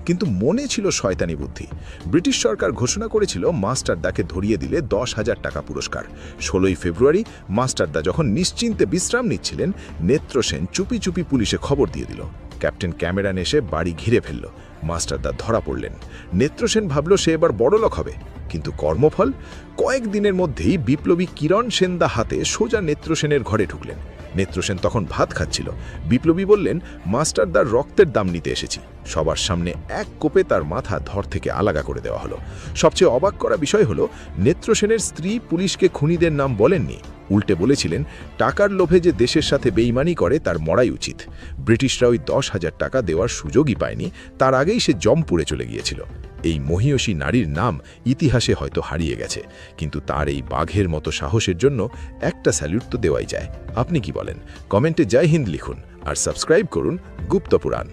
কিন্তু মনে ছিল শয়তানি বুদ্ধি। ব্রিটিশ সরকার ঘোষণা করেছিল মাস্টারদাকে ধরিয়ে দিলে 10,000 টাকা পুরস্কার। 16ই ফেব্রুয়ারি মাস্টারদা যখন নিশ্চিন্তে বিশ্রাম নিচ্ছিলেন, নেত্রসেন চুপি চুপি পুলিশে খবর দিয়ে দিল। ক্যাপ্টেন ক্যামেরান এসে বাড়ি ঘিরে ফেলল। মাস্টারদা ধরা পড়লেন। নেত্রসেন ভাবল সে এবার বড়লোক হবে, কিন্তু কর্মফল? কয়েকদিনের মধ্যেই বিপ্লবী কিরণ সেনদা হাতে সোজা নেত্রসেনের ঘরে ঢুকলেন। নেত্রসেন তখন ভাত খাচ্ছিল। বিপ্লবী বললেন, মাস্টারদার রক্তের দাম নিতে এসেছি। সবার সামনে এক কোপে তার মাথা ধর থেকে আলাদা করে দেওয়া হলো। সবচেয়ে অবাক করা বিষয় হলো, নেত্রসেনের স্ত্রী পুলিশকে খুনিদের নাম বলেননি। উল্টে বলেছিলেন, টাকার লোভে যে দেশের সাথে বেইমানি করে তার মরাই উচিত। ব্রিটিশরা ওই 10,000 টাকা দেওয়ার সুযোগই পায়নি, তার আগেই সে জমপুরে চলে গিয়েছিল। এই মহীয়সী নারীর নাম ইতিহাসে হয়তো হারিয়ে গেছে, কিন্তু তার এই বাঘের মতো সাহসের জন্য একটা স্যালুট তো দেওয়াই যায়। আপনি কি বলেন? কমেন্টে জয় হিন্দ লিখুন আর সাবস্ক্রাইব করুন গুপ্তপুরাণ।